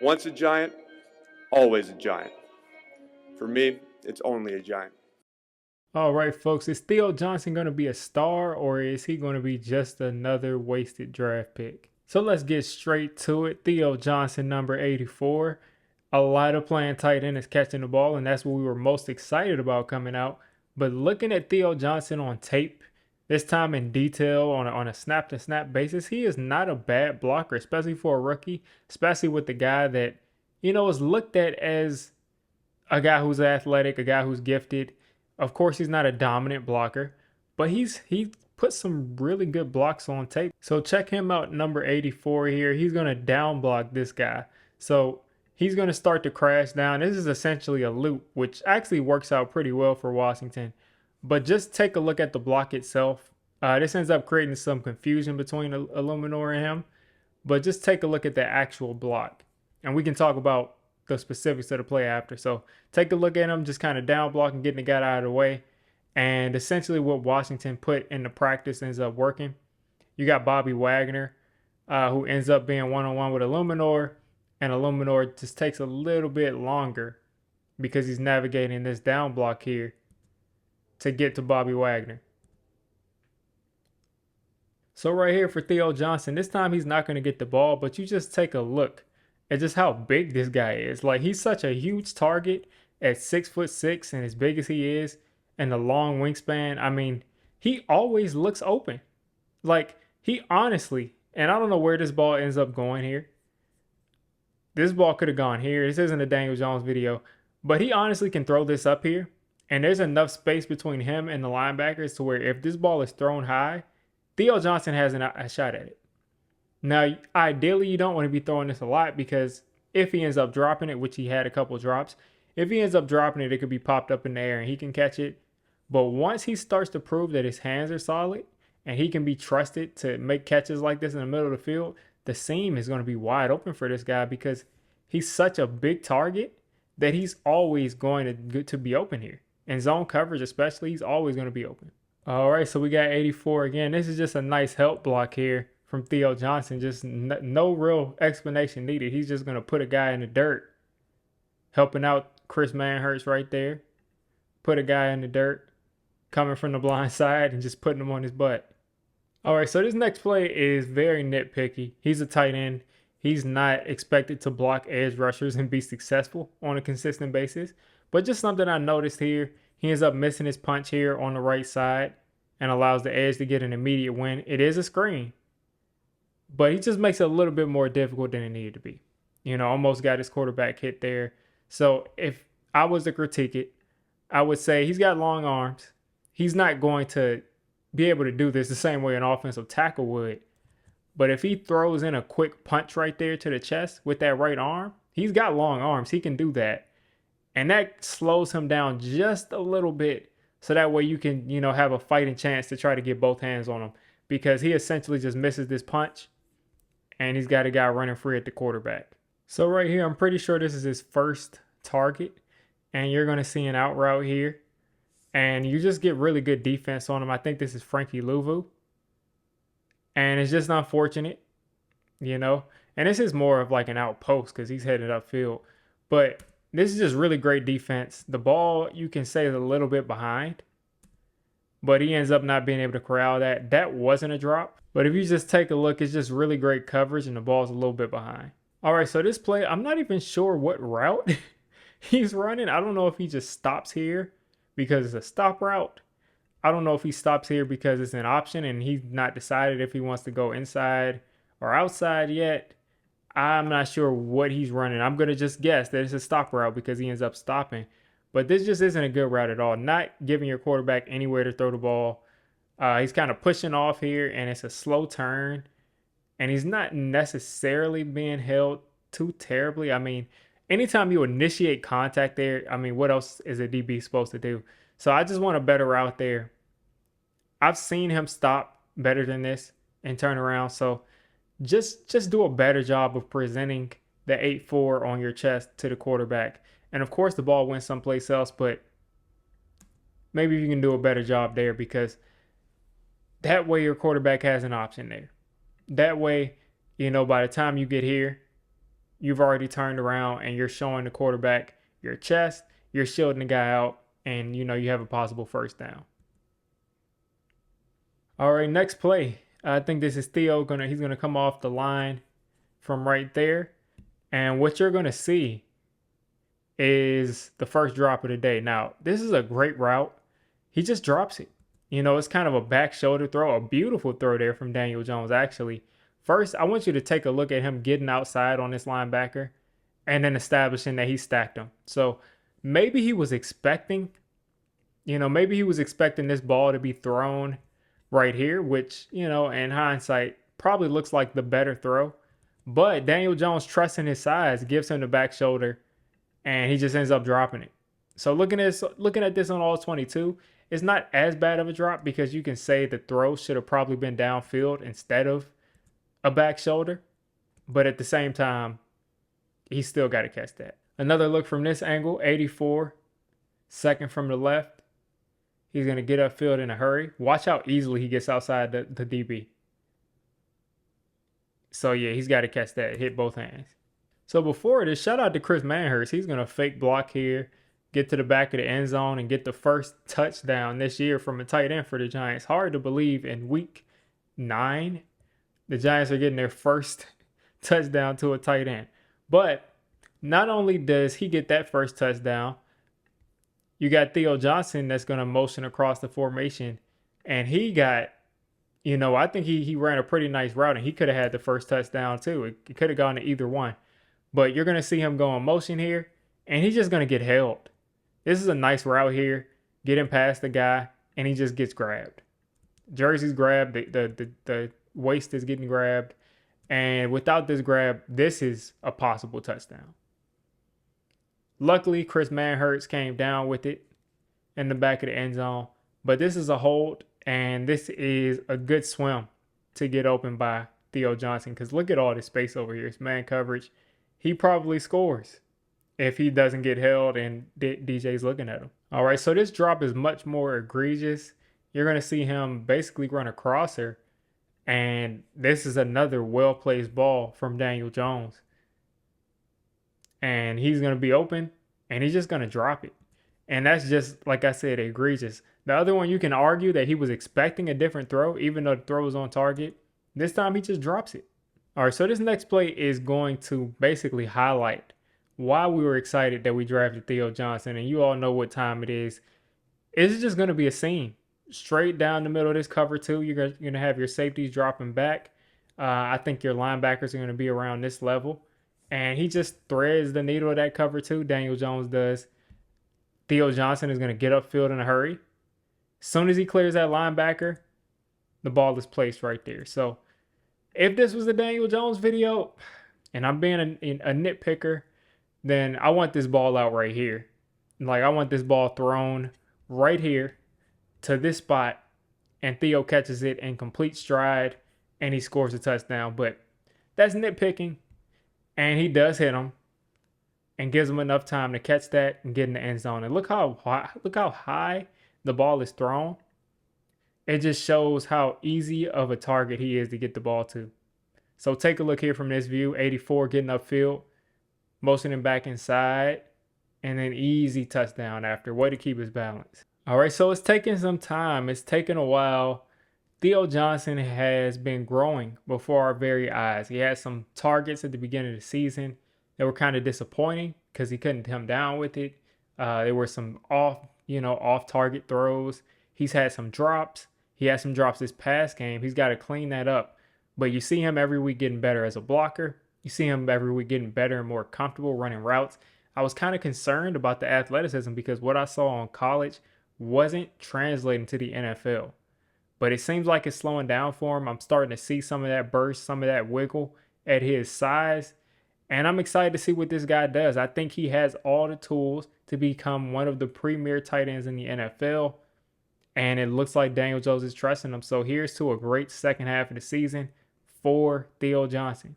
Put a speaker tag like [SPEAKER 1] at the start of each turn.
[SPEAKER 1] Once a giant, always a giant. For me, it's only a giant.
[SPEAKER 2] All right, folks, is Theo Johnson going to be a star or is he going to be just another wasted draft pick? So let's get straight to it. Theo Johnson, number 84. A lot of playing tight end is catching the ball, and that's what we were most excited about coming out. But looking at Theo Johnson on tape, this time in detail on a snap-to-snap basis, he is not a bad blocker, especially for a rookie, especially with the guy that, is looked at as a guy who's athletic, a guy who's gifted. Of course, he's not a dominant blocker, but he put some really good blocks on tape. So check him out, number 84 here. He's going to down block this guy. So he's going to start to crash down. This is essentially a loop, which actually works out pretty well for Washington. But just take a look at the block itself. This ends up creating some confusion between Illuminor and him. But just take a look at the actual block. And we can talk about the specifics of the play after. So take a look at him, just kind of down blocking, getting the guy out of the way. And essentially what Washington put into practice ends up working. You got Bobby Wagner, who ends up being one-on-one with Illuminor. And Illuminor just takes a little bit longer because he's navigating this down block here to get to Bobby Wagner. So right here for Theo Johnson, this time he's not going to get the ball, but you just take a look at just how big this guy is. Like, he's such a huge target at 6'6" and as big as he is and the long wingspan. I mean, he always looks open. Like, he honestly, and I don't know where this ball ends up going here. This ball could have gone here. This isn't a Daniel Jones video, but he honestly can throw this up here. And there's enough space between him and the linebackers to where if this ball is thrown high, Theo Johnson has a shot at it. Now, ideally, you don't want to be throwing this a lot because if he ends up dropping it, which he had a couple drops, if he ends up dropping it, it could be popped up in the air and he can catch it. But once he starts to prove that his hands are solid and he can be trusted to make catches like this in the middle of the field, the seam is going to be wide open for this guy because he's such a big target that he's always going to be open here. In zone coverage especially, he's always going to be open. All right, so we got 84 again. This is just a nice help block here from Theo Johnson. Just no real explanation needed. He's just going to put a guy in the dirt. Helping out Chris Manhurst right there. Put a guy in the dirt. Coming from the blind side and just putting him on his butt. All right, so this next play is very nitpicky. He's a tight end. He's not expected to block edge rushers and be successful on a consistent basis. But just something I noticed here. He ends up missing his punch here on the right side and allows the edge to get an immediate win. It is a screen, but he just makes it a little bit more difficult than it needed to be. Almost got his quarterback hit there. So if I was to critique it, I would say he's got long arms. He's not going to be able to do this the same way an offensive tackle would. But if he throws in a quick punch right there to the chest with that right arm, he's got long arms. He can do that. And that slows him down just a little bit. So that way you can, have a fighting chance to try to get both hands on him. Because he essentially just misses this punch. And he's got a guy running free at the quarterback. So right here, I'm pretty sure this is his first target. And you're going to see an out route here. And you just get really good defense on him. I think this is Frankie Louvu. And it's just unfortunate, And this is more of like an outpost because he's headed upfield. But this is just really great defense. The ball, you can say, is a little bit behind. But he ends up not being able to corral that. That wasn't a drop. But if you just take a look, it's just really great coverage and the ball's a little bit behind. All right, so this play, I'm not even sure what route he's running. I don't know if he just stops here because it's a stop route. I don't know if he stops here because it's an option and he's not decided if he wants to go inside or outside yet. I'm not sure what he's running. I'm going to just guess that it's a stop route because he ends up stopping. But this just isn't a good route at all. Not giving your quarterback anywhere to throw the ball. He's kind of pushing off here, and it's a slow turn. And he's not necessarily being held too terribly. I mean, anytime you initiate contact there, what else is a DB supposed to do? So I just want a better route there. I've seen him stop better than this and turn around. So just do a better job of presenting the 8-4 on your chest to the quarterback. And of course the ball went someplace else, but maybe you can do a better job there because that way your quarterback has an option there. That way, by the time you get here, you've already turned around and you're showing the quarterback your chest, you're shielding the guy out, and you have a possible first down. All right, next play. I think this is Theo he's gonna come off the line from right there. And what you're gonna see is the first drop of the day. Now, this is a great route. He just drops it. It's kind of a back shoulder throw, a beautiful throw there from Daniel Jones, actually. First, I want you to take a look at him getting outside on this linebacker and then establishing that he stacked him. So maybe he was expecting, this ball to be thrown right here, which, in hindsight, probably looks like the better throw. But Daniel Jones, trusting his size, gives him the back shoulder, and he just ends up dropping it. So looking at this on all 22, it's not as bad of a drop because you can say the throw should have probably been downfield instead of a back shoulder. But at the same time, he still got to catch that. Another look from this angle, 84, second from the left. He's going to get upfield in a hurry. Watch how easily he gets outside the DB. So yeah, he's got to catch that, hit both hands. So before this, shout out to Chris Manhurst. He's going to fake block here, get to the back of the end zone, and get the first touchdown this year from a tight end for the Giants. Hard to believe in week 9, the Giants are getting their first touchdown to a tight end. But not only does he get that first touchdown, you got Theo Johnson that's going to motion across the formation. And he got, I think he ran a pretty nice route, and he could have had the first touchdown too. It could have gone to either one. But you're going to see him go in motion here, and he's just going to get held. This is a nice route here. Get him past the guy, and he just gets grabbed. Jersey's grabbed. The waist is getting grabbed. And without this grab, this is a possible touchdown. Luckily, Chris Manhurst came down with it in the back of the end zone. But this is a hold, and this is a good swim to get open by Theo Johnson. Because look at all this space over here. It's man coverage. He probably scores if he doesn't get held and DJ's looking at him. All right, so this drop is much more egregious. You're going to see him basically run a crosser. And this is another well-placed ball from Daniel Jones. And he's going to be open, and he's just going to drop it. And that's just, like I said, egregious. The other one, you can argue that he was expecting a different throw, even though the throw was on target. This time, he just drops it. All right, so this next play is going to basically highlight why we were excited that we drafted Theo Johnson. And you all know what time it is. It's just going to be a seam. Straight down the middle of this cover two, you're going to have your safeties dropping back. I think your linebackers are going to be around this level. And he just threads the needle of that cover two. Daniel Jones does. Theo Johnson is going to get upfield in a hurry. As soon as he clears that linebacker, the ball is placed right there. So if this was the Daniel Jones video, and I'm being a nitpicker, then I want this ball out right here. Like, I want this ball thrown right here to this spot, and Theo catches it in complete stride, and he scores a touchdown. But that's nitpicking, and he does hit him and gives him enough time to catch that and get in the end zone. And look how high the ball is thrown. It just shows how easy of a target he is to get the ball to. So take a look here from this view. 84 getting upfield, motioning back inside, and then easy touchdown after. Way to keep his balance. All right, so it's taking some time. It's taken a while. Theo Johnson has been growing before our very eyes. He had some targets at the beginning of the season that were kind of disappointing because he couldn't come down with it. There were some off-target throws. He's had some drops. He had some drops this past game. He's got to clean that up. But you see him every week getting better as a blocker. You see him every week getting better and more comfortable running routes. I was kind of concerned about the athleticism because what I saw in college wasn't translating to the NFL. But it seems like it's slowing down for him. I'm starting to see some of that burst, some of that wiggle at his size. And I'm excited to see what this guy does. I think he has all the tools to become one of the premier tight ends in the NFL. And it looks like Daniel Jones is trusting him. So here's to a great second half of the season for Theo Johnson.